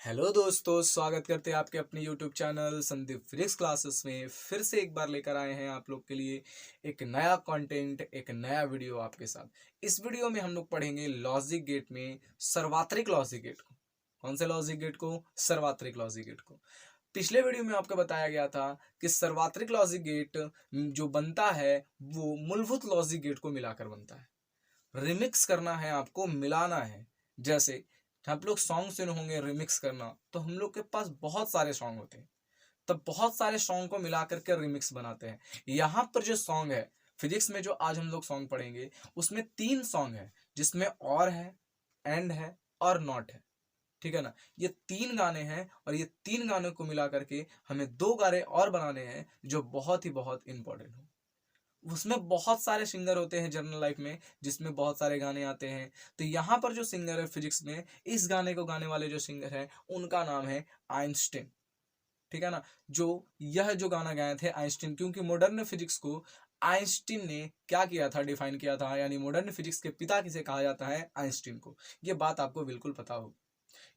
Hello दोस्तों, स्वागत करते हैं आपके अपने YouTube channel Sandeep physics classes में। फिर से एक बार लेकर आए हैं आप लोग के लिए एक नया कंटेंट, एक नया वीडियो आपके साथ। इस वीडियो में हम लोग पढ़ेंगे लॉजिक गेट में सर्वात्रिक लॉजिक गेट को। कौन से लॉजिक गेट को? सर्वात्रिक लॉजिक गेट को। पिछले वीडियो में आपको बताया गया था कि सर्वात्रिक लॉजिक गेट जो बनता है वो मूलभूत लॉजिक गेट को मिलाकर बनता है। रिमिक्स करना है, आपको मिलाना है। जैसे आप लोग सॉन्ग सुने होंगे रिमिक्स करना, तो हम लोग के पास बहुत सारे सॉन्ग होते हैं, तब बहुत सारे सॉन्ग को मिला करके रिमिक्स बनाते हैं। यहाँ पर जो सॉन्ग है फिजिक्स में, जो आज हम लोग सॉन्ग पढ़ेंगे, उसमें 3 सॉन्ग है जिसमें और है, एंड है और नॉट है। ठीक है ना? ये 3 गाने हैं और ये 3 गानों को मिला करके हमें 2 गाने और बनाने हैं जो बहुत ही बहुत इंपॉर्टेंट हो। उसमें बहुत सारे सिंगर होते हैं जनरल लाइफ में, जिसमें बहुत सारे गाने आते हैं। तो यहाँ पर जो सिंगर है फिजिक्स में, इस गाने को गाने वाले जो सिंगर है उनका नाम है आइंस्टीन। ठीक है ना? यह जो गाना गाए थे आइंस्टीन, क्योंकि मॉडर्न फिजिक्स को आइंस्टीन ने क्या किया था, डिफाइन किया था, यानी मॉडर्न फिजिक्स के पिता किसे कहा जाता है? आइंस्टीन को। ये बात आपको बिल्कुल पता हो।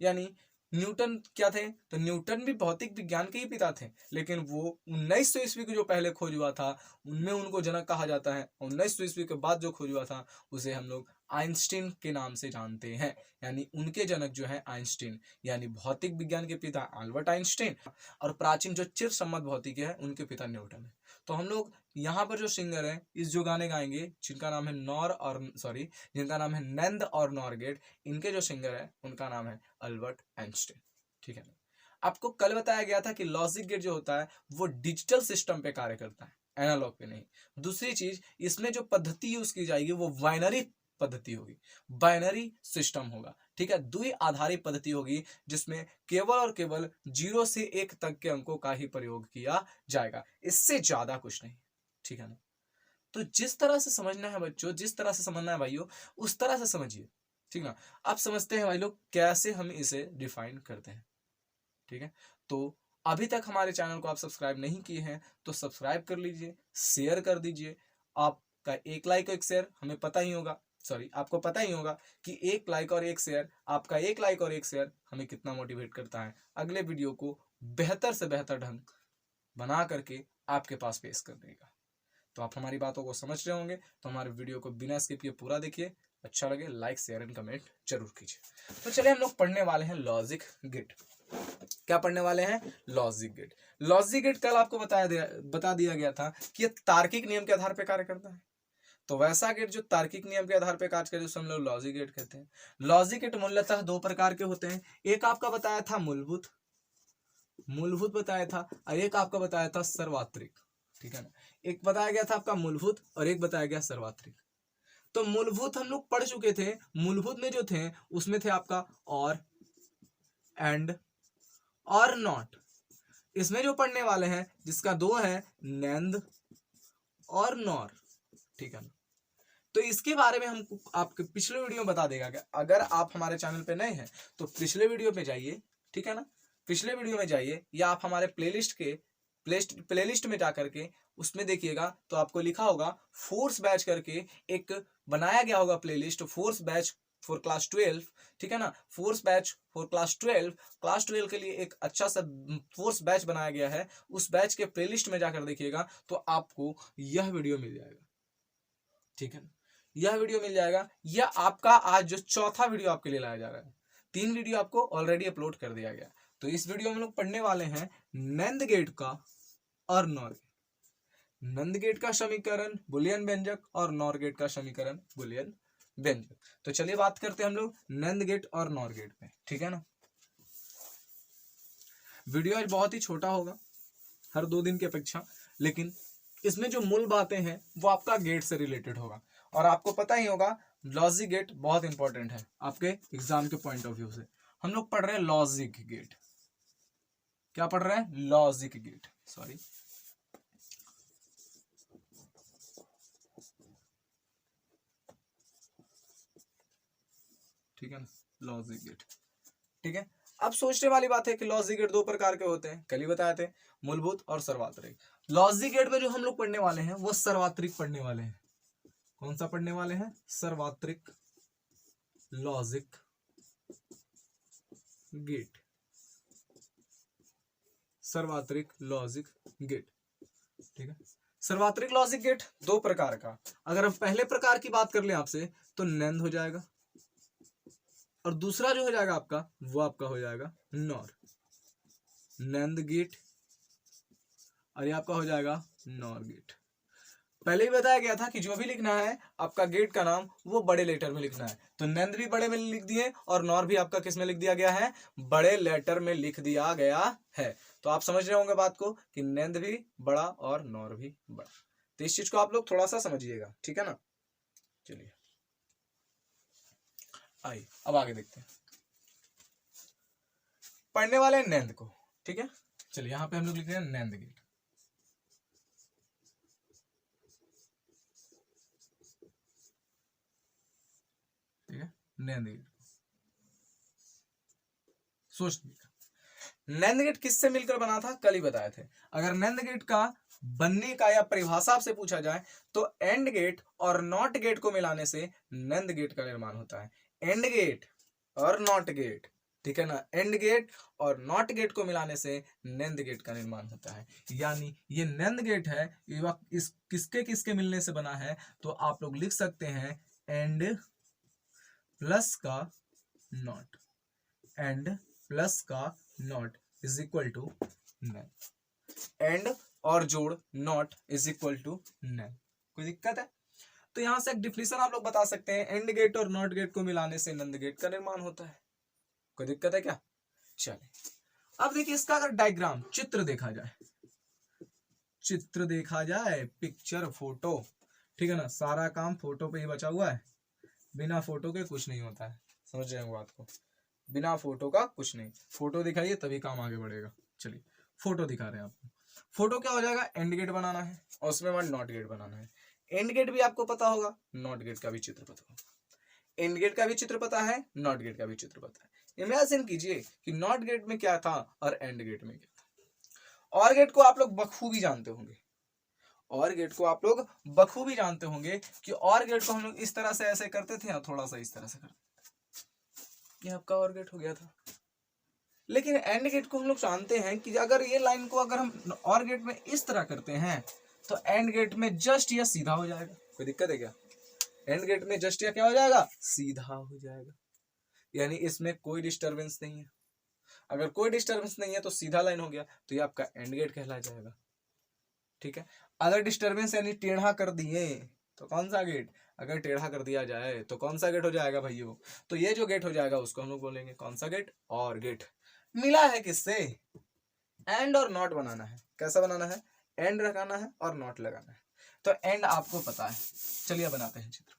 यानी न्यूटन क्या थे? तो न्यूटन भी भौतिक विज्ञान के ही पिता थे, लेकिन वो 1900 ईस्वी की जो पहले खोज हुआ था उनमें उनको जनक कहा जाता है। 1900 ईस्वी के बाद जो खोज हुआ था उसे हम लोग आइंस्टीन के नाम से जानते हैं। यानी उनके जनक जो है आइंस्टीन, यानी भौतिक विज्ञान के पिता अल्बर्ट आइंस्टीन, और प्राचीन जो चिर सम्मत भौतिकी है उनके पिता न्यूटन है। तो हम लोग यहाँ पर जो सिंगर है इस जो गाने गाएंगे, जिनका नाम है जिनका नाम है नंद और नॉरगेट, इनके जो सिंगर है उनका नाम है अल्बर्ट आइंस्टीन। ठीक है ना? आपको कल बताया गया था कि लॉजिक गेट जो होता है वो डिजिटल सिस्टम पे कार्य करता है, एनालॉग पे नहीं। दूसरी चीज, इसमें जो पद्धति यूज की जाएगी वो बाइनरी पद्धति होगी, बाइनरी सिस्टम होगा। ठीक है? द्वि आधारित पद्धति होगी, जिसमें केवल और केवल 0 से 1 तक के अंकों का ही प्रयोग किया जाएगा, इससे ज्यादा कुछ नहीं। ठीक है ना? तो जिस तरह से समझना है बच्चों, जिस तरह से समझना है भाइयों, उस तरह से समझिए। ठीक ना? आप समझते हैं भाई लोग कैसे हम इसे डिफाइन करते हैं। ठीक है? तो अभी तक हमारे चैनल को आप सब्सक्राइब नहीं किए हैं तो सब्सक्राइब कर लीजिए, शेयर कर दीजिए। आपका एक लाइक और एक शेयर हमें पता ही होगा, आपको पता ही होगा कि एक लाइक और एक शेयर, आपका एक लाइक और एक शेयर हमें कितना मोटिवेट करता है अगले वीडियो को बेहतर से बेहतर ढंग बना करके आपके पास पेश कर देगा। तो आप हमारी बातों को समझ रहे होंगे, तो हमारे वीडियो को बिना स्किप किए पूरा देखिए। अच्छा लगे लाइक शेयर एंड कमेंट जरूर कीजिए। तो चलिए हम लोग पढ़ने वाले हैं लॉजिक गेट। क्या पढ़ने वाले हैं? Logic gate. लॉजिक गेट कल आपको बता दिया गया था कि ये तार्किक नियम के आधार पर कार्य करता है। तो वैसा गेट जो तार्किक नियम के आधार पर कार्य करे उसे हम लोग लॉजिक गेट कहते हैं। लॉजिक गेट मूलतः 2 प्रकार के होते हैं। एक आपका बताया था मूलभूत बताया था, और एक आपका बताया था सर्वात्रिक। ठीक है ना? एक बताया गया था आपका मूलभूत और एक बताया गया सर्वात्रिक। तो मूलभूत हम लोग पढ़ चुके थे। मूलभूत में जो थे उसमें थे आपका और, एंड और नॉट। इसमें जो पढ़ने वाले हैं जिसका 2 है नेंद और नॉर। ठीक है ना? तो इसके बारे में हम आपके पिछले वीडियो में बता देगा कि अगर आप हमारे चैनल पे नए हैं तो पिछले वीडियो पे जाइए। ठीक है ना? पिछले वीडियो में जाइए, या आप हमारे प्लेलिस्ट में जाकर के उसमें देखिएगा तो आपको लिखा होगा फोर्स बैच करके एक बनाया गया होगा playlist, force batch for class 12। ठीक है ना? Force batch for class 12, class 12 के लिए एक अच्छा सा फोर्स बैच बनाया गया है। उस बैच के प्लेलिस्ट में जाकर देखिएगा तो आपको यह वीडियो मिल जाएगा। ठीक है ना? यह वीडियो मिल जाएगा। यह आपका आज जो चौथा वीडियो आपके लिए लाया जा रहा है। 3 वीडियो आपको ऑलरेडी अपलोड कर दिया गया। तो इस वीडियो में हम लोग पढ़ने वाले हैं नंद गेट का और नॉर गेट। नंद गेट का समीकरण बुलियन व्यंजक और नॉर गेट का समीकरण बुलियन व्यंजक। तो चलिए बात करते हैं हम लोग नंद गेट और नॉर गेट पे। ठीक है ना? वीडियो आज बहुत ही छोटा होगा हर 2 दिन की अपेक्षा, लेकिन इसमें जो मूल बातें हैं वो आपका गेट से रिलेटेड होगा। और आपको पता ही होगा लॉजिक गेट बहुत इंपॉर्टेंट है आपके एग्जाम के पॉइंट ऑफ व्यू से। हम लोग पढ़ रहे हैं लॉजिक गेट। क्या पढ़ रहे हैं? Logic gate. ठीक है ना? Logic gate. ठीक है? अब सोचने वाली बात है कि लॉजिक गेट 2 प्रकार के होते हैं, कल ही बताए थे, मूलभूत और सर्वात्रिक। लॉजिक गेट में जो हम लोग पढ़ने वाले हैं वो सर्वात्रिक पढ़ने वाले हैं। कौन सा पढ़ने वाले हैं? सर्वात्रिक लॉजिक गेट। सर्वात्रिक लॉजिक गेट। ठीक है, सर्वात्रिक लॉजिक गेट दो प्रकार का। अगर हम पहले प्रकार की बात कर लें आपसे तो नैंद हो जाएगा, और दूसरा जो हो जाएगा आपका वो आपका हो जाएगा नॉर। नैंद गेट और ये आपका हो जाएगा नॉर गेट। पहले ही बताया गया था कि जो भी लिखना है आपका गेट का नाम वो बड़े लेटर में लिखना है, तो नैंद भी बड़े में लिख दिए और नॉर भी आपका किस में लिख दिया गया है, बड़े लेटर में लिख दिया गया है। तो आप समझ रहे होंगे बात को कि नैंद भी बड़ा और नॉर भी बड़ा। तो इस चीज को आप लोग थोड़ा सा समझिएगा, ठीक है ना। चलिए आइए अब आगे देखते हैं, पढ़ने वाले नैंद को। ठीक है, चलिए यहां पे हम लोग लिख रहे हैं नैंद गेट। ठीक है, नैंद गेट सोच नैंद गेट किससे मिलकर बना था, कल ही बताए थे। अगर नैंद गेट का बनने का या परिभाषा से पूछा जाए तो एंड गेट और नॉट गेट को मिलाने से नैंद गेट का निर्माण होता है। एंड गेट और नॉट गेट, ठीक है ना, एंड गेट और नॉट गेट को मिलाने से नैंद गेट का निर्माण होता है। यानी ये नैंद गेट है, इस किसके किसके मिलने से बना है, तो आप लोग लिख सकते हैं एंड प्लस का नॉट, एंड प्लस का not is equal to nand. And और जोड़ not is equal to nand. कोई दिक्कत है? तो यहां से एक डिफिनेशन आप लोग बता सकते हैं, एंड गेट और नॉट गेट को मिलाने से नंद गेट का निर्माण होता है। कोई दिक्कत है क्या? चलिए अब देखिए इसका अगर डायग्राम चित्र देखा जाए, चित्र देखा जाए, पिक्चर फोटो, ठीक है ना, सारा काम फोटो पे ही बचा हुआ है, बिना फोटो के कुछ नहीं होता है। समझ रहे हैं बात को, बिना फोटो का कुछ नहीं। फोटो दिखाइए तभी काम आगे बढ़ेगा। चलिए फोटो दिखा रहे हैं आपको। फोटो क्या हो जाएगा, एंड गेट बनाना है और उसमें बाद नॉट गेट बनाना है। एंड गेट भी आपको पता होगा, नॉट गेट का भी चित्र पता होगा। एंड गेट का भी चित्र पता है, नॉट गेट का भी चित्र पता है। इमेजिन कीजिए कि नॉट गेट में क्या था और एंड गेट में क्या था। और गेट को आप लोग बखूबी जानते होंगे, और गेट को आप लोग बखूबी जानते होंगे कि और गेट को हम लोग इस तरह से ऐसे करते थे या थोड़ा सा इस तरह से करते थे। ये आपका और गेट हो गया था। लेकिन एंड गेट को हम लोग जानते हैं कि अगर ये लाइन को अगर हम और गेट में इस तरह करते हैं तो एंड गेट में जस्ट यह सीधा हो जाएगा। कोई दिक्कत है क्या? एंड गेट में जस्ट यह क्या हो जाएगा, सीधा हो जाएगा। यानी इसमें कोई डिस्टरबेंस नहीं है। अगर कोई डिस्टरबेंस नहीं है तो सीधा लाइन हो गया, तो ये आपका एंड गेट कहला जाएगा। ठीक है, अगर डिस्टरबेंस यानी टेढ़ा कर दिए तो कौन सा गेट, अगर टेढ़ा कर दिया जाए तो कौन सा गेट हो जाएगा भाइयों, तो ये जो गेट हो जाएगा उसको हम लोग बोलेंगे कौन सा गेट, और गेट। मिला है किससे, एंड और नॉट बनाना है। कैसा बनाना है, एंड लगाना है और नॉट लगाना है। तो एंड आपको पता है, चलिए बनाते हैं चित्र।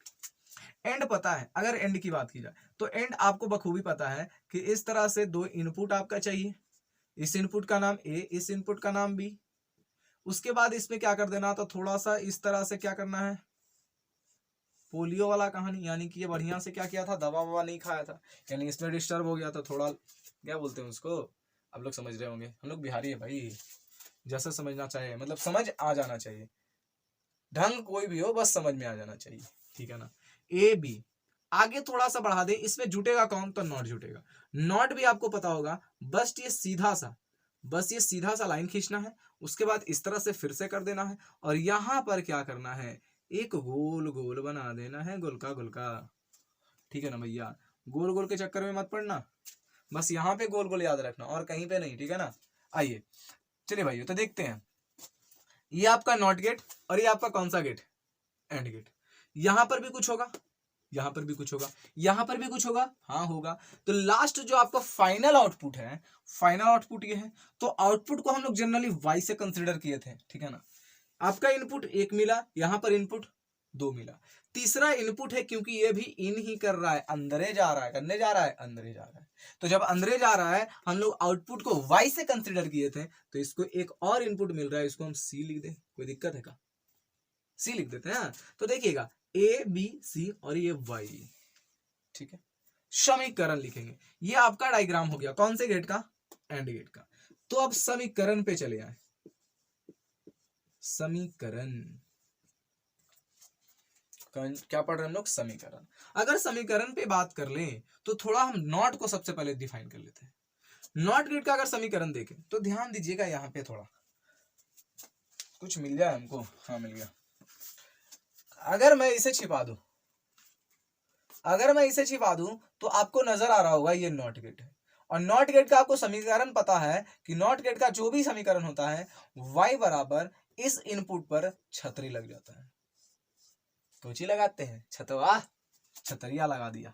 एंड पता है, अगर एंड की बात की जाए तो एंड आपको बखूबी पता है कि इस तरह से दो इनपुट आपका चाहिए, इस इनपुट का नाम ए, इस इनपुट का नाम बी। उसके बाद इसमें क्या कर देना, तो थोड़ा सा इस तरह से क्या करना है, पोलियो वाला कहानी, यानी कि ये बढ़िया से क्या किया था, दवा ववा नहीं खाया था, यानी इसमें डिस्टर्ब हो गया था थोड़ा, क्या बोलते हैं उसको, आप लोग समझ रहे होंगे, हम लोग बिहारी है भाई, जैसे समझना चाहिए, मतलब समझ आ जाना चाहिए, ढंग कोई भी हो बस समझ में आ जाना चाहिए। ठीक है ना, ए बी आगे थोड़ा सा बढ़ा दे, इसमें जुटेगा कौन, तो नॉट जुटेगा। नॉट भी आपको पता होगा, बस ये सीधा सा लाइन खींचना है, उसके बाद इस तरह से फिर से कर देना है, और यहां पर क्या करना है, एक गोल गोल बना देना है, गोलका गोलका। ठीक है ना भैया, गोल गोल के चक्कर में मत पड़ना, बस यहाँ पे गोल गोल याद रखना और कहीं पे नहीं। ठीक है ना, आइए चलिए भाइयों तो देखते हैं, ये आपका नॉट गेट और ये आपका कौन सा गेट, एंड गेट। यहां पर भी कुछ होगा, यहां पर भी कुछ होगा, यहां पर भी कुछ होगा, हाँ होगा। तो लास्ट जो आपका फाइनल आउटपुट है, फाइनल आउटपुट ये है। तो आउटपुट को हम लोग जनरली वाई से कंसिडर किए थे। ठीक है ना, आपका इनपुट एक मिला, यहां पर इनपुट दो मिला, तीसरा इनपुट है क्योंकि ये भी इन ही कर रहा है, अंदरे जा रहा है, करने जा रहा है, अंदरे जा रहा है। तो जब अंदरे जा रहा है, हम लोग आउटपुट को वाई से कंसिडर किए थे, तो इसको एक और इनपुट मिल रहा है, इसको हम सी लिख दें, कोई दिक्कत है क्या? सी लिख देते हैं। तो देखिएगा ए बी सी और ये वाई। ठीक है, समीकरण लिखेंगे। ये आपका डायग्राम हो गया कौन से गेट का, एंड गेट का। तो अब समीकरण पे चले आए, समीकरण क्या पढ़ रहे हैं हम लोग, समीकरण। अगर समीकरण पे बात कर लें तो थोड़ा हम नॉट को सबसे पहले डिफाइन कर लेते हैं। नॉट गेट का अगर समीकरण देखें तो ध्यान दीजिएगा, यहाँ पे थोड़ा कुछ मिल जाए हमको। हाँ मिल गया। अगर मैं इसे छिपा दूं, तो आपको नजर आ रहा होगा ये नॉट गेट है। और नॉट गेट का आपको समीकरण पता है कि नॉट गेट का जो भी समीकरण होता है y बराबर इस इनपुट पर छतरी लग जाता है। कोची लगाते हैं, छतवा, छतरिया लगा दिया।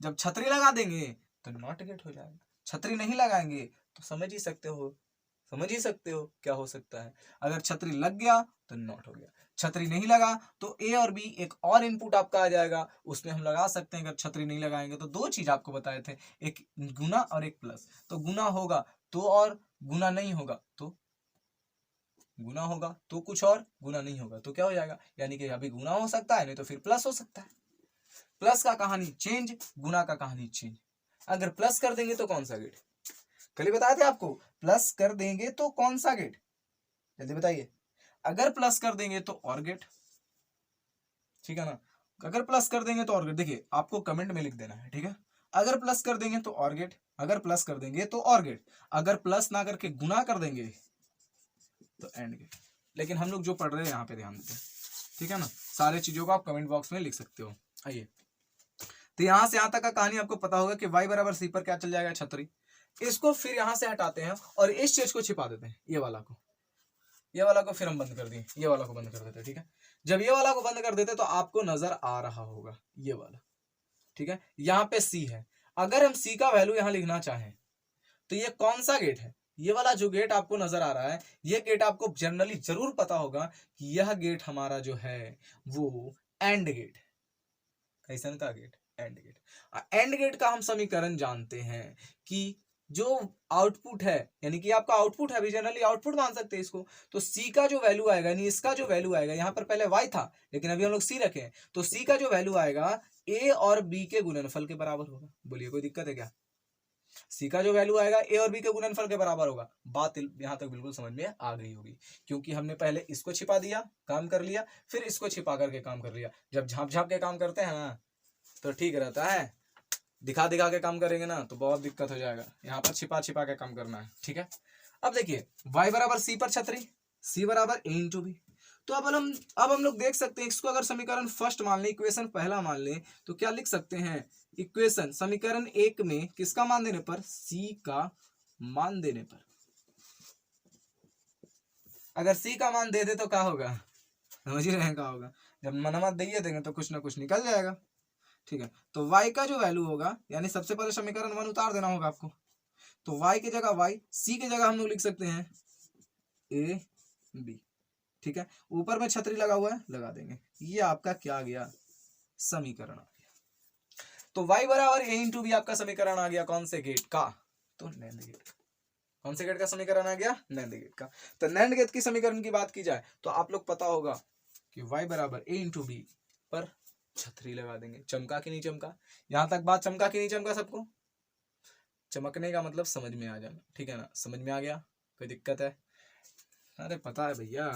जब छतरी लगा देंगे तो नॉट गेट हो जाएगा। छतरी नहीं लगाएंगे तो समझ ही सकते हो क्या हो सकता है। अगर छतरी लग गया तो नॉट हो गया, छतरी नहीं लगा तो ए और बी एक और इनपुट आपका आ जाएगा, उसमें हम लगा सकते हैं। अगर छतरी नहीं लगाएंगे तो दो चीज आपको बताए थे, एक गुना और एक प्लस। तो गुना होगा तो, और गुना नहीं होगा तो, गुना होगा तो कुछ और, गुना नहीं होगा तो क्या हो जाएगा, यानी कि अभी गुना हो सकता है नहीं तो फिर प्लस हो सकता है। प्लस का कहानी चेंज, गुना का कहानी चेंज। अगर प्लस कर देंगे तो कौन सा गेट, कल ही बताए थे आपको, प्लस कर देंगे तो कौन सा गेट, जल्दी बताइए। अगर प्लस कर देंगे तो और गेट, ठीक है ना। अगर प्लस कर देंगे तो और गेट, देखिए आपको कमेंट में लिख देना है, ठीक है। अगर प्लस कर देंगे तो और गेट, अगर प्लस कर देंगे तो और गेट, अगर प्लस ना करके गुना कर देंगे तो एंड गेट। लेकिन हम लोग जो पढ़ रहे हैं यहाँ पे ध्यान देते हैं, ठीक है ना। सारे चीजों को आप कमेंट बॉक्स में लिख सकते हो। आइए, तो यहां से यहां तक का कहानी आपको पता होगा कि y बराबर सी पर क्या चल जाएगा, छतरी। इसको फिर यहां से हटाते हैं और इस चीज को छिपा देते हैं, ये वाला को फिर हम बंद कर दिए, ये वाला को बंद कर देते हैं, ठीक है। जब ये वाला को बंद कर देते तो आपको नजर आ रहा होगा ये वाला, ठीक है। यहाँ पे सी है, अगर हम सी का वैल्यू यहाँ लिखना चाहें तो ये कौन सा गेट है, ये वाला जो गेट आपको नजर आ रहा है, ये गेट आपको जनरली जरूर पता होगा कि यह गेट हमारा जो है वो एंड गेट है। कैसन का gate, and gate. And gate का हम समीकरण जानते हैं कि जो आउटपुट है, यानी कि आपका आउटपुट है, अभी जनरली आउटपुट मान सकते हैं इसको, तो सी का जो वैल्यू आएगा, यानी इसका जो वैल्यू आएगा, यहाँ पर पहले y था लेकिन अभी हम लोग सी रखे हैं, तो सी का जो वैल्यू आएगा ए और बी के गुणनफल के बराबर होगा। बोलिए कोई दिक्कत है क्या, सी का जो वैल्यू आएगा ए और बी के गुणनफल के बराबर होगा। बात यहाँ तक बिल्कुल समझ में आ गई होगी, क्योंकि हमने पहले इसको छिपा दिया, काम कर लिया, फिर इसको छिपा करके काम कर लिया। जब झाँप झाँप के काम करते हैं ना तो ठीक रहता है, दिखा दिखा के काम करेंगे ना तो बहुत दिक्कत हो जाएगा। यहाँ पर छिपा छिपा के काम करना है, ठीक है। अब देखिए y बराबर सी पर छतरी, c बराबर a इंटू बी। तो अब हम लोग देख सकते हैं, इसको अगर समीकरण फर्स्ट मान ले, इक्वेशन पहला मान ले, तो क्या लिख सकते हैं, इक्वेशन समीकरण एक में किसका मान देने पर, c का मान देने पर। अगर c का मान दे दे तो क्या होगा, समझ ही रहे हैं क्या होगा। जब मनवा दे देंगे तो कुछ ना कुछ निकल जाएगा, ठीक है। तो y का जो वैल्यू होगा, यानी सबसे पहले समीकरण 1 उतार देना होगा आपको। तो y की जगह y, c की जगह हम लोग लिख सकते हैं a b, ठीक है। ऊपर में छतरी लगा हुआ है, लगा देंगे, ये आपका क्या आ गया, समीकरण आ गया। तो y बराबर a इंटू बी आपका समीकरण आ गया, कौन से गेट का, तो नैंड गेट। कौन से गेट का समीकरण आ गया, नैंड गेट का। तो नैंड गेट की समीकरण की बात की जाए तो आप लोग पता होगा कि y बराबर a इंटू बी पर छतरी लगा देंगे। चमका कि नहीं चमका, यहां तक बात चमका कि नहीं चमका, सबको चमकने का मतलब समझ में आ जाना, ठीक है ना। समझ में आ गया, कोई दिक्कत है, अरे पता है भैया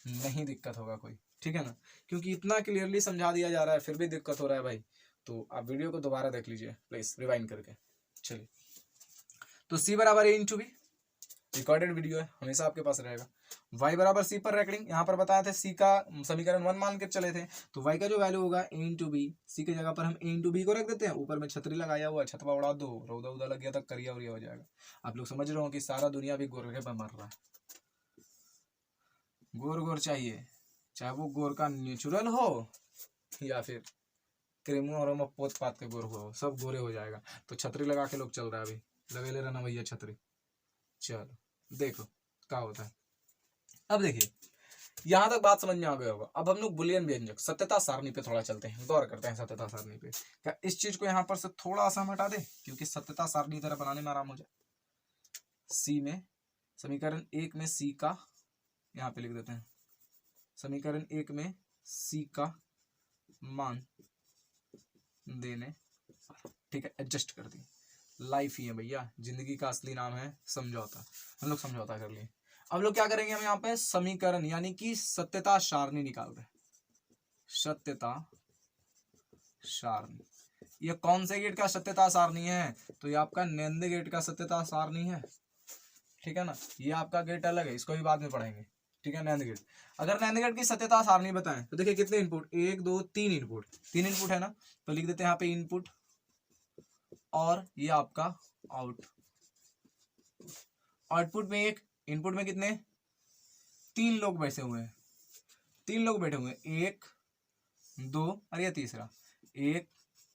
नहीं दिक्कत होगा कोई, ठीक है ना, क्योंकि इतना क्लियरली समझा दिया जा रहा है फिर भी दिक्कत हो रहा है भाई, तो आप वीडियो को दोबारा देख लीजिए प्लीज रिवाइंड करके। चलिए, तो c बराबर a into B, recorded video है, हमेशा आपके पास रहेगा। y बराबर सी पर रैकलिंग, यहाँ पर बताया था सी का समीकरण 1 मान के चले थे, तो y का जो वैल्यू होगा a इंटू बी, सी की जगह पर हम a इंटू बी को रख देते हैं। ऊपर में छतरी लगाया हुआ है, छतवा उड़ा दो, रौदा उदा लग गया तक करिया उरिया हो जाएगा। आप लोग समझ रहे हो कि सारा दुनिया भी गोरखे पर मर रहा है, गोर गोर चाहिए, चाहे वो गोर का नेचुरल हो या फिर क्रीमो और पोत पात के गोर हो, सब गोरे हो जाएगा। तो छतरी लगा के लोग चल रहा है, अभी लगे ले रहना भैया छतरी। चलो देखो क्या होता है। अब देखिए यहां तक बात समझ में आ गया होगा। अब हम लोग बुलियन व्यंजक सत्यता सारणी पे थोड़ा चलते हैं, गौर करते हैं सत्यता सारणी पे। क्या इस चीज को यहाँ पर से थोड़ा सा हटा दे, क्योंकि सत्यता सारणी तरह बनाने में आराम हो जाए। सी में समीकरण 1 में सी का, यहाँ पे लिख देते हैं समीकरण 1 में सी का मान देने, ठीक है, एडजस्ट कर दी। लाइफ ही है भैया, जिंदगी का असली नाम है समझौता, हम लोग समझौता कर लिए। अब लोग क्या करेंगे, हम यहाँ पे समीकरण यानी कि सत्यता सारणी निकाल रहे हैं, सत्यता सारणी। ये कौन से गेट का सत्यता सारणी है? तो ये आपका नैंद गेट का सत्यता सारणी है, ठीक है ना। ये आपका गेट अलग है, इसको भी बाद में पढ़ेंगे, ठीक है। नैंद गेट, अगर नैंद गेट की सत्यता सारणी बताएं तो देखिए कितने इनपुट, 1 2 3 इनपुट, 3 इनपुट है ना, तो लिख देते हैं यहाँ पे इनपुट और ये आपका आउटपुट में एक इनपुट में कितने, 3 लोग बैठे हुए हैं, 3 लोग बैठे हुए हैं, 1 2 और ये तीसरा, 1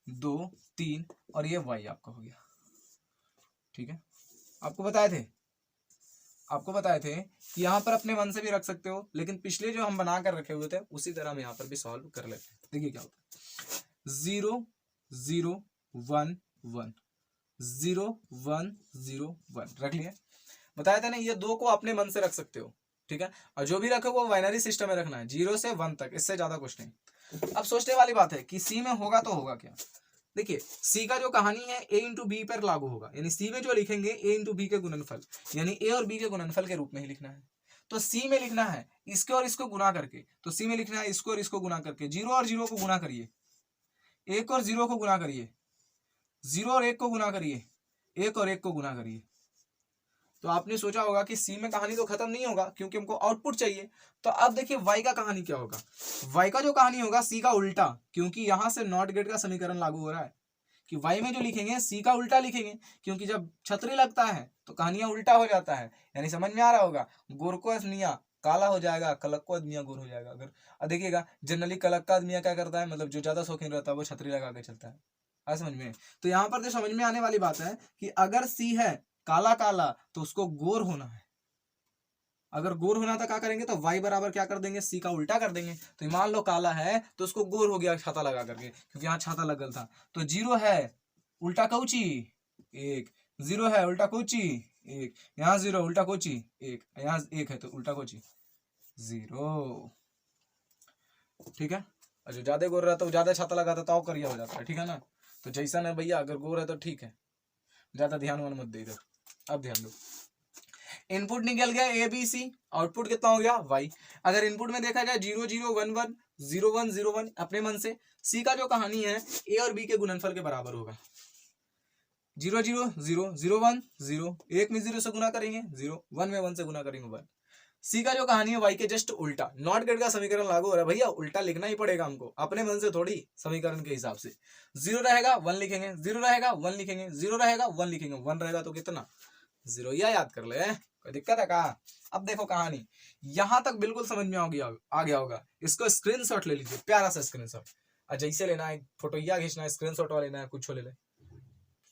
2 3 और ये वाई आपका हो गया, ठीक है। आपको बताए थे कि यहाँ पर अपने मन से भी रख सकते हो, लेकिन पिछले जो हम बना कर रखे हुए थे उसी तरह हम यहाँ पर भी सॉल्व कर लेते हैं। देखिए क्या होता है, 0 0 1 1 0 1 0 1 रख लिया। बताया था ना, ये 2 को अपने मन से रख सकते हो, ठीक है। और जो भी रखो वो बाइनरी सिस्टम में रखना है, 0 से 1 तक, इससे ज्यादा कुछ नहीं। अब सोचने वाली बात है कि सी में होगा तो होगा क्या। देखिए सी का जो कहानी है ए इंटू बी पर लागू होगा, यानी सी में जो लिखेंगे ए इंटू बी के गुणनफल, यानी ए और बी के गुणनफल के रूप में ही लिखना है। तो सी में लिखना है इसके और इसको गुना करके, तो सी में लिखना है इसको और इसको गुना करके, 0 और 0 को गुना करिए, 1 और 0 को गुना करिए, 0 और 1 को गुना करिए, 1 और 1 को गुना करिए। तो आपने सोचा होगा कि सी में कहानी तो खत्म नहीं होगा क्योंकि हमको आउटपुट चाहिए। तो अब देखिए वाई का कहानी क्या होगा, वाई का जो कहानी होगा सी का उल्टा, क्योंकि यहां से नॉट गेट का समीकरण लागू हो रहा है कि वाई में जो लिखेंगे सी का उल्टा लिखेंगे, क्योंकि जब छतरी लगता है तो कहानियां उल्टा हो जाता है। यानी समझ में आ रहा होगा, गोर को असमिया काला हो जाएगा, कलक को आदमिया गोर हो जाएगा। अगर देखिएगा जनरली कलक का आदमिया क्या करता है, मतलब जो ज्यादा शौकीन रहता है वो छतरी लगा के चलता है, समझ में। तो यहाँ पर जो समझ में आने वाली बात है कि अगर सी है काला काला तो उसको गोर होना है, अगर गोर होना था क्या करेंगे, तो y बराबर क्या कर देंगे, सी का उल्टा कर देंगे। तो मान लो काला है तो उसको गोर हो गया छाता लगा करके, क्योंकि यहाँ छाता लगल था। तो 0 है उल्टा कौची 1, 0 है उल्टा कौची 1, यहाँ 0 उल्टा कौची 1, यहाँ 1 है तो उल्टा कौची 0, ठीक है। और जो ज्यादा गोर रहता है ज्यादा छाता लगाता तो करिया हो जाता है, ठीक है ना। तो जैसा ना भैया, अगर गोर है तो ठीक है, ज्यादा ध्यान वन मत दे इधर। अब ध्यान दो, इनपुट निकल गया ए बी सी, आउटपुट कितना हो गया वाई। अगर इनपुट में देखा जाए 0 0 1 1 0 1 0 1, अपने मन से सी का जो कहानी है ए और बी के गुणनफल के बराबर होगा। 0 0 0 0 1 0, 1 में 0 से गुना करेंगे 0, 1 में 1 से गुना करेंगे 1। सी का जो कहानी है वाई के जस्ट उल्टा, नॉट गेट का समीकरण लागू हो रहा है भैया, उल्टा लिखना ही पड़ेगा हमको, अपने मन से थोड़ी, समीकरण के हिसाब से। 0 रहेगा 1 लिखेंगे, 0 रहेगा 1 लिखेंगे, 0 रहेगा 1 लिखेंगे, 1 रहेगा तो कितना 0, या याद कर ले, कोई दिक्कत है कहा। अब देखो कहानी यहां तक बिल्कुल समझ में आ गया होगा। इसको स्क्रीनशॉट ले लीजिए, प्यारा सा स्क्रीनशॉट, और जैसे लेना है फोटोया खींचना है, स्क्रीनशॉट वाला लेना है, कुछ ले ले,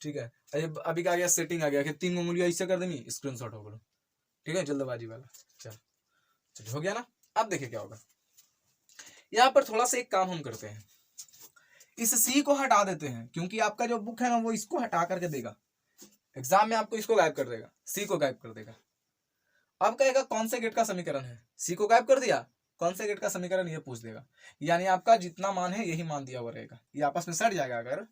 ठीक है। अभी क्या गया, सेटिंग आ गया कि 3 उंगलियां ऐसे कर देंगी, स्क्रीनशॉट हो गया, ठीक है, जल्दबाजी वाला। चल हो गया ना। अब देखिए क्या होगा, यहाँ पर थोड़ा सा एक काम हम करते हैं, इस सी को हटा देते हैं, क्योंकि आपका जो बुक है ना वो इसको हटा करके देगा, एग्जाम में आपको इसको गायब कर देगा, सी को गायब कर देगा। अब कहेगा कौन से गेट का समीकरण है, सी को गायब कर दिया, कौन से गेट का समीकरण ये पूछ देगा, यानी आपका जितना मान है यही मान दिया हुआ रहेगा, ये आपस में सट जाएगा, अगर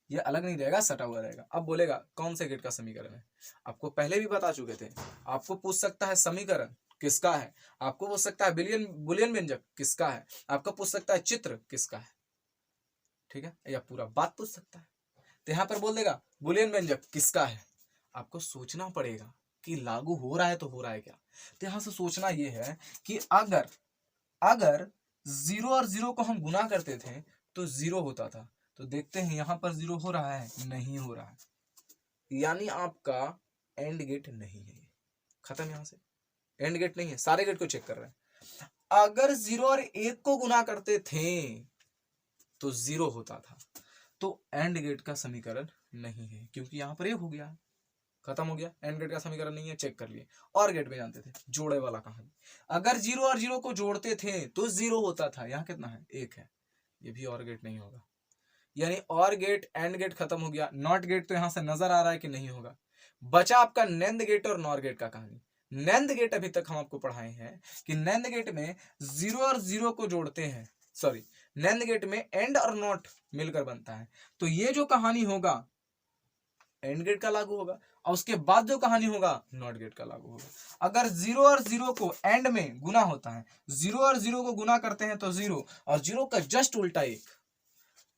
ये अलग नहीं रहेगा सटा हुआ रहेगा। अब बोलेगा कौन से गेट का समीकरण है, आपको पहले भी बता चुके थे, आपको पूछ सकता है समीकरण किसका है, आपको पूछ सकता है बुलियन व्यंजक किसका है, आपको पूछ सकता है चित्र किसका है, ठीक है, या पूरा बात पूछ सकता है। तो यहाँ पर बोल देगा बुलियन व्यंजक किसका है, आपको सोचना पड़ेगा कि लागू हो रहा है तो हो रहा है क्या। तो यहाँ से सोचना ये है कि अगर 0 और 0 को हम गुना करते थे तो 0 होता था, तो देखते हैं यहाँ पर 0 हो रहा है, नहीं हो रहा है, यानी आपका एंड गेट नहीं है, खत्म। यहाँ से एंड गेट नहीं है, सारे गेट को चेक कर रहे हैं। अगर 0 और 1 को गुना करते थे तो 0 होता था, तो एंड गेट का समीकरण नहीं है, क्योंकि यहाँ पर 1 हो गया, खत्म हो गया, एंड गेट का समीकरण नहीं है, चेक कर लिए। और गेट में जानते थे, जोड़े वाला कहानी, अगर 0 और 0 को जोड़ते थे तो 0 होता था, यहाँ कितना है 1 है, ये भी और गेट नहीं होगा, यानी और गेट एंड गेट खत्म हो गया। नॉट गेट तो यहाँ से नजर आ रहा है कि नहीं होगा, बचा आपका नैंद गेट और नॉर गेट का कहानी। नैंद गेट अभी तक हम आपको पढ़ाए हैं कि नैंद गेट में 0 और 0 को जोड़ते हैं, सॉरी नैंद गेट में एंड और नॉट मिलकर बनता है, तो ये जो कहानी होगा एंड गेट का लागू होगा, और उसके बाद जो कहानी होगा नॉट गेट का लागू होगा। अगर 0 और 0 को एंड में गुना होता है, 0 और 0 को गुना करते हैं तो 0, और 0 का जस्ट उल्टा 1,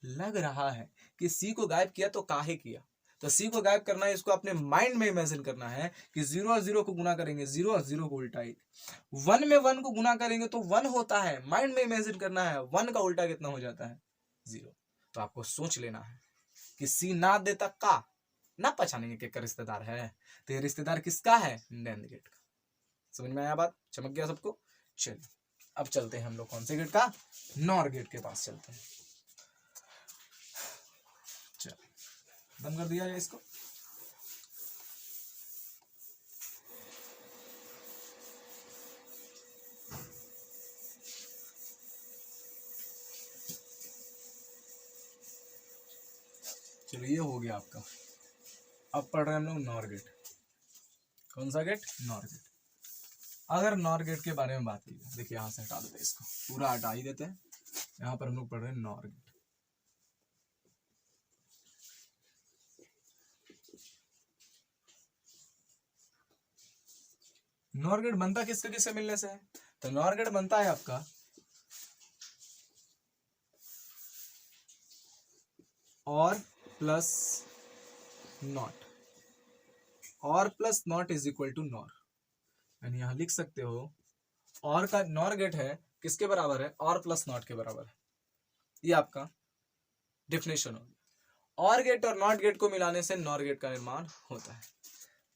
लग रहा है कि सी को गायब किया तो काहे किया। तो सी को गायब करना है, इसको अपने माइंड में इमेजिन करना है कि 0 और 0 को गुना करेंगे 0 और 0 को उल्टा 1, 1 में 1 को गुना करेंगे तो 1 होता है, माइंड में इमेजिन करना है 1 का उल्टा कितना हो जाता है 0। तो आपको सोच लेना है कि सी ना देता का ना पहचानेंगे किसका रिश्तेदार है, तो ये रिश्तेदार किसका है, नैंद गेट का। समझ में आया बात, चमक गया सबको। चलिए अब चलते हैं हम लोग कौन से गेट का, नॉर गेट के पास चलते हैं। चलिए बंद कर दिया जाए इसको। चलिए ये हो गया आपका। अब पढ़ रहे हैं हम लोग नॉर गेट। कौन सा गेट, नॉर गेट। अगर नॉर गेट के बारे में बात की जाए, देखिए यहाँ से हटा देते हैं इसको, पूरा हटा ही देते हैं। यहाँ पर हम लोग पढ़ रहे हैं नॉर गेट। नॉर गेट बनता किसके किससे मिलने से है, तो नॉर गेट बनता है आपका or plus not, or plus not is equal to nor. यानी यहां लिख सकते हो और का नॉर गेट है किसके बराबर है, और प्लस नॉट के बराबर है। ये आपका डिफिनेशन हो गया। और गेट और नॉट गेट को मिलाने से नॉर गेट का निर्माण होता है।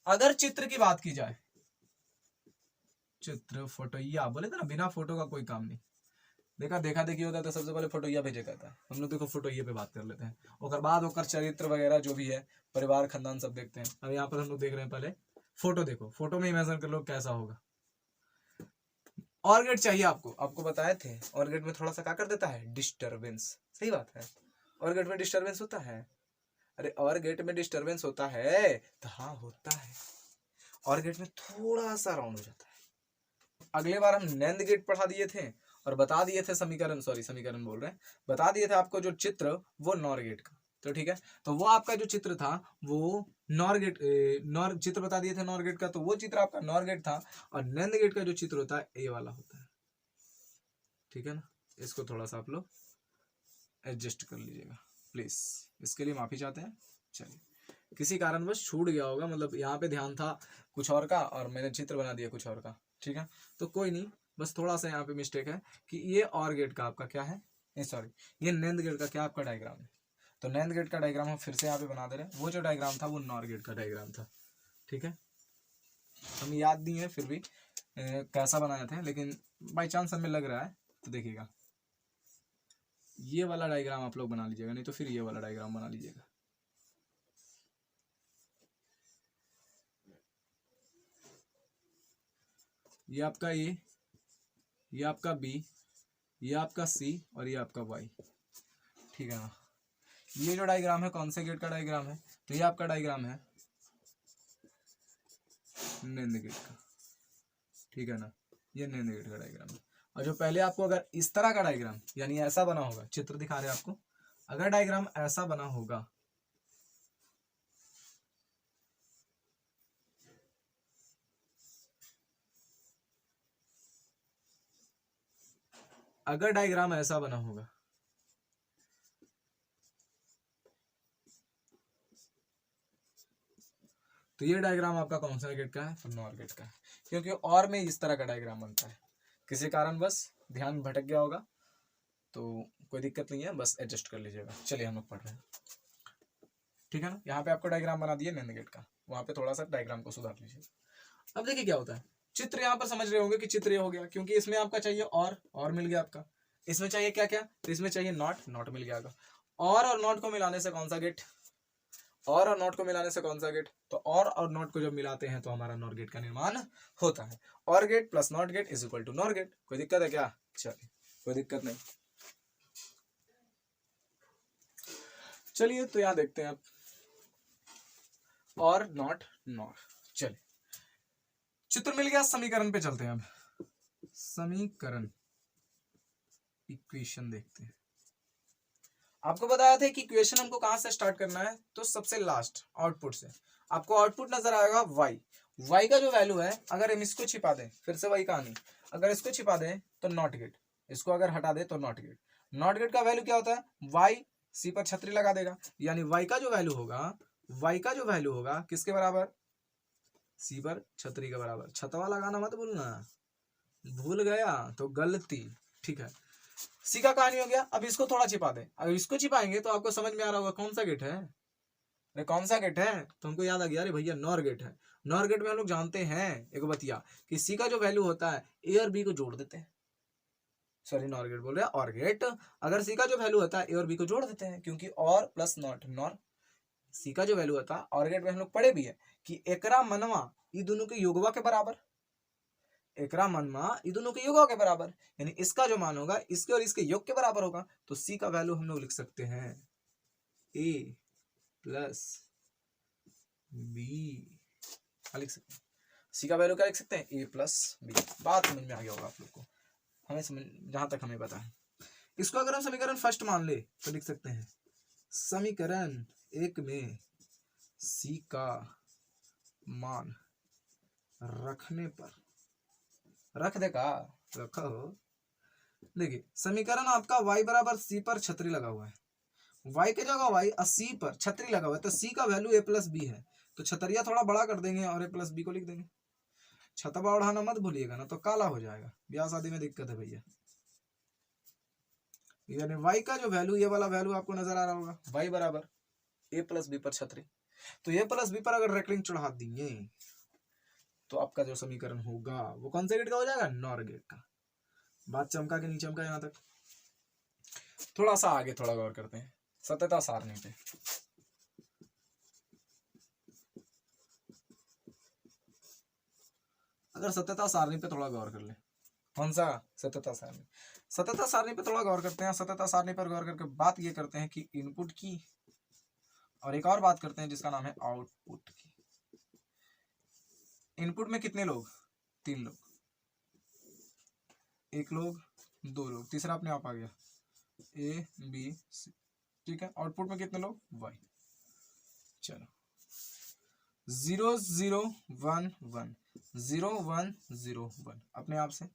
अगर चित्र की बात की जाए, चित्र फोटोइया बोले थे ना, बिना फोटो का कोई काम नहीं। देखा देखी होता है तो सबसे पहले फोटोइया भेजे कहता है। हम लोग देखो फोटोइया पे बात कर लेते हैं, और बाद होकर चरित्र वगैरह जो भी है, परिवार खानदान सब देखते हैं। अब यहाँ पर हम लोग देख रहे हैं पहले फोटो। देखो फोटो में इमेजिन कर लो कैसा होगा। और गेट चाहिए आपको, आपको बताए थे और गेट में थोड़ा सा क्या कर देता है, डिस्टर्बेंस। सही बात है, और गेट में डिस्टर्बेंस होता है। अरे और गेट में डिस्टर्बेंस होता है, तो हाँ होता है। और गेट में थोड़ा सा राउंड हो जाता है। अगले बार हम नैंद गेट पढ़ा दिए थे और बता दिए थे समीकरण बोल रहे हैं, बता दिए थे आपको जो चित्र वो नॉर गेट का। तो ठीक है, तो वो आपका जो चित्र था वो नॉर चित्र बता दिए थे नॉर गेट का, तो वो चित्र आपका नॉर गेट था। और नैंद गेट का जो चित्र होता है ए वाला होता है। ठीक है ना, इसको थोड़ा सा आप लोग एडजस्ट कर लीजिएगा प्लीज, इसके लिए माफी चाहते हैं। चलिए, किसी कारणवश छूट गया होगा, मतलब यहाँ पे ध्यान था कुछ और का और मैंने चित्र बना दिया कुछ और का। ठीक है, तो कोई नहीं, बस थोड़ा सा यहाँ पे मिस्टेक है कि ये और गेट का आपका क्या है, सॉरी ये नैंद गेट का क्या आपका डायग्राम है। तो नैंद गेट का डायग्राम हम फिर से यहाँ पे बना दे रहे हैं। वो जो डायग्राम था वो नॉर गेट का डायग्राम था। ठीक है, हमें याद नहीं है फिर भी कैसा बनाए थे, लेकिन बाई चांस हमें लग रहा है। तो देखिएगा ये वाला डायग्राम आप लोग बना लीजिएगा, नहीं तो फिर ये वाला डायग्राम बना लीजिएगा। ये आपका ए, ये आपका बी, ये आपका सी और ये आपका वाई। ठीक है ना, ये जो डायग्राम है कौन से गेट का डायग्राम है, तो ये आपका डायग्राम है नैंद गेट का। ठीक है ना, ये नैंद गेट का डायग्राम है। और जो पहले आपको अगर इस तरह का डायग्राम यानी ऐसा बना होगा, चित्र दिखा रहे हैं आपको, अगर डायग्राम ऐसा बना होगा अगर डायग्राम ऐसा बना होगा तो ये डायग्राम आपका कौन सा गेट का है, तो नॉर गेट का है। क्योंकि और में इस तरह का डायग्राम बनता है, किसी कारण बस ध्यान भटक गया होगा तो कोई दिक्कत नहीं है, बस एडजस्ट कर लीजिएगा। चलिए हम लोग पढ़ रहे हैं। ठीक है ना, यहाँ पे आपको डायग्राम बना दिया नैंद गेट का, वहां पे थोड़ा सा डायग्राम को सुधार लीजिए। अब देखिए क्या होता है, चित्र यहाँ पर समझ रहे होंगे कि चित्र ये हो गया, क्योंकि इसमें आपका चाहिए और मिल गया आपका। इसमें चाहिए क्या क्या, तो इसमें चाहिए नॉट मिल गया। और नॉट को मिलाने से कौन सा गेट, और नॉट को मिलाने से कौन सा गेट, तो और नॉट को जब मिलाते हैं तो हमारा नॉर गेट का निर्माण होता है। Or gate plus not gate is equal to nor gate. कोई दिक्कत है क्या, चलिए कोई दिक्कत नहीं। चलिए तो यहां देखते हैं अब और नॉट नॉर। चलिए चित्र मिल गया, समीकरण पे चलते हैं। अब समीकरण इक्वेशन देखते हैं। आपको बताया था कि इक्वेशन हमको कहां से स्टार्ट करना है, तो सबसे लास्ट आउटपुट से। आपको आउटपुट नजर आएगा y का जो वैल्यू है, अगर हम इसको छिपा दें, फिर से वही कहानी, अगर इसको छिपा दें तो नॉट गेट, इसको अगर हटा दे तो नॉट गेट। नॉट गेट का वैल्यू क्या होता है, y सी पर छतरी लगा देगा, यानी y का जो वैल्यू होगा किसके बराबर, सी पर छतरी के बराबर। छतवा लगाना मत भूलना, भूल गया तो गलती, ठीक है। सी का कहानी हो गया। अब इसको थोड़ा छिपा दें, अगर इसको छिपाएंगे तो आपको समझ में आ रहा होगा कौन सा गेट है, अरे कौन सा गेट है, तो हमको याद आ गया, अरे भैया नॉर गेट है। नॉर गेट में हम लोग जानते हैं एक बतिया कि सी का जो वैल्यू होता है ए और बी को जोड़ देते हैं, सॉरी नॉर गेट बोल रहे हैं, और गेट। अगर सी का जो वैल्यू होता है ए और बी को जोड़ देते हैं, क्योंकि और प्लस नॉट नॉर। सी का जो वैल्यू होता है और गेट में हम लोग पढ़े भी है कि एकरा मनवा ये दोनों के योगवा के बराबर, एकरा मनवा ये दोनों के योगवा के बराबर, यानी इसका जो मान होगा इसके और इसके योग के बराबर होगा। तो सी का वैल्यू हम लोग लिख सकते हैं ए प्लस बी, लिख सकते हैं सी का वैल्यू क्या लिख सकते हैं, ए प्लस बी। बात समझ में आ गया होगा आप लोग को, हमें समझ, जहां तक हमें पता है। इसको अगर हम समीकरण फर्स्ट मान ले तो लिख सकते हैं समीकरण एक में सी का मान रखने पर, रख दे का रखा हो, देखिए समीकरण आपका y बराबर सी पर छतरी लगा हुआ है, y के जगह y और सी पर छतरी लगा हुआ है, तो सी का वैल्यू ए प्लस बी है, तो छतरिया थोड़ा बड़ा कर देंगे और ए प्लस बी को लिख देंगे। छतवा उड़ाना मत भूलिएगा ना तो काला हो जाएगा, ब्याह शादी में दिक्कत है भैया। यानी y का जो वैल्यू, ये वाला वैल्यू आपको नजर आ रहा होगा, y बराबर ए प्लस बी पर छतरी, तो ए प्लस बी पर अगर रेक्लिंग चढ़ा देंगे तो आपका जो समीकरण होगा वो कौन से गेट का हो जाएगा, नॉर गेट का। बात चमका के नहीं चमका यहां तक, थोड़ा सा आगे थोड़ा गौर करते हैं सत्यता सारणी पे। अगर सत्यता सारणी पे थोड़ा गौर कर ले, कौन सा, सत्यता सारणी, सत्यता सारणी पे थोड़ा गौर करते हैं। सत्यता सारणी पर गौर करके बात ये करते हैं कि इनपुट की, और एक और बात करते हैं जिसका नाम है आउटपुट की। इनपुट में कितने लोग, 3 लोग, 1 लोग 2 लोग, तीसरा अपने आप आ गया ए बी सी, ठीक है। आउटपुट में कितने लोग, y। चलो 0 0 1 1 0 1 0 1, अपने आप से,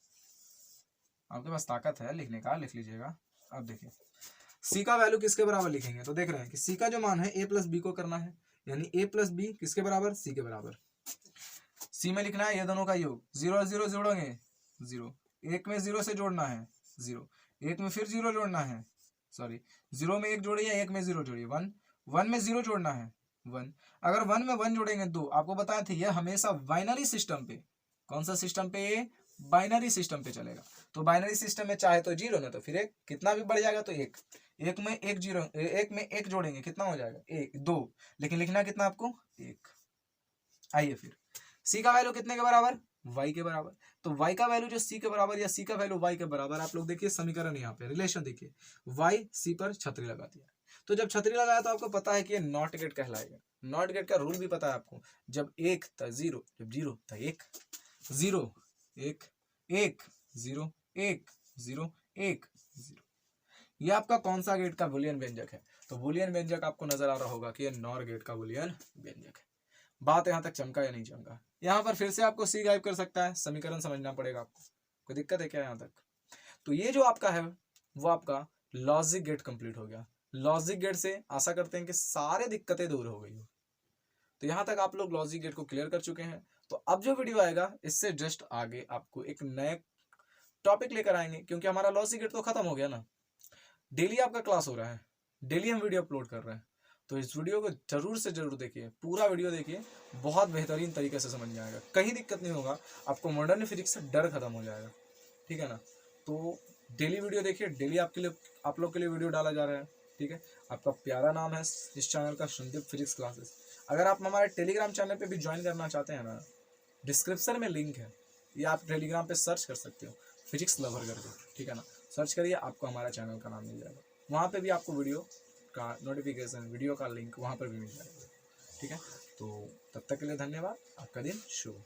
आपके पास ताकत है लिखने का, लिख लीजिएगा। अब देखिए सी का वैल्यू किसके बराबर लिखेंगे, तो देख रहे हैं कि सी का जो मान है ए प्लस बी को करना है, यानी ए प्लस बी किसके बराबर, सी के बराबर। सी में लिखना है ये दोनों का योग, 0 0 जोड़ेंगे 0, 1 में 0 से जोड़ना है 0, 1 में फिर 0 जोड़ना है, सॉरी 0 में 1 जोड़िए, 1 में 0 जोड़िए 1, 1 में 0 जोड़ना है 1, अगर 1 में 1 जोड़ेंगे 2। आपको बताया था यह हमेशा बाइनरी सिस्टम पे, कौन सा सिस्टम पे, बाइनरी सिस्टम पे चलेगा। तो बाइनरी सिस्टम में चाहे तो 0 ना तो फिर 1, कितना भी बढ़ जाएगा तो 1, 1 में 1 0, 1 में 1 जोड़ेंगे कितना हो जाएगा 1 2, लेकिन लिखना कितना आपको 1। आइए फिर सी का वैल्यू कितने के बराबर, y के बराबर, तो y का वैल्यू जो c के बराबर या c का वैल्यू y के बराबर, आप लोग देखिए समीकरण यहाँ पे रिलेशन देखिए, y c पर छतरी लगा दिया, तो जब छतरी लगाया तो आपको पता है कि ये नॉट गेट कहलाएगा। नॉट गेट का रूल भी पता है आपको, जब 1 था 0, जब 0 था 1, 0 1 1 0 1 0 1 0, ये आपका कौन सा गेट का बूलियन व्यंजक है, तो बूलियन व्यंजक आपको नजर आ रहा होगा कि ये नॉर गेट का बूलियन व्यंजक है। बात यहाँ तक चमका या नहीं चमका, यहाँ पर फिर से आपको सी गायब कर सकता है, समीकरण समझना पड़ेगा आपको, कोई दिक्कत है क्या यहाँ तक। तो ये जो आपका है वो आपका लॉजिक गेट कंप्लीट हो गया। लॉजिक गेट से आशा करते हैं कि सारे दिक्कतें दूर हो गई हो। तो यहाँ तक आप लोग लॉजिक गेट को क्लियर कर चुके हैं। तो अब जो वीडियो आएगा इससे जस्ट आगे आपको एक नए टॉपिक लेकर आएंगे, क्योंकि हमारा लॉजिक गेट तो खत्म हो गया ना। डेली आपका क्लास हो रहा है, डेली हम वीडियो अपलोड कर रहे हैं, तो इस वीडियो को जरूर से जरूर देखिए, पूरा वीडियो देखिए, बहुत बेहतरीन तरीके से समझ में आएगा, कहीं दिक्कत नहीं होगा आपको, मॉडर्न फिजिक्स से डर खत्म हो जाएगा, ठीक है ना। तो डेली वीडियो देखिए, डेली आपके लिए, आप लोग के लिए वीडियो डाला जा रहा है, ठीक है। आपका प्यारा नाम है इस चैनल का, संदीप फिजिक्स क्लासेस। अगर आप हमारे टेलीग्राम चैनल पे भी ज्वाइन करना चाहते हैं ना, डिस्क्रिप्शन में लिंक है, या आप टेलीग्राम पे सर्च कर सकते हो फिजिक्स लवर करके, ठीक है ना। सर्च करिए, आपको हमारा चैनल का नाम मिल जाएगा, वहाँ पे भी आपको वीडियो का नोटिफिकेशन, वीडियो का लिंक वहाँ पर भी मिल जाएगा, ठीक है। तो तब तक के लिए धन्यवाद, आपका दिन शुभ।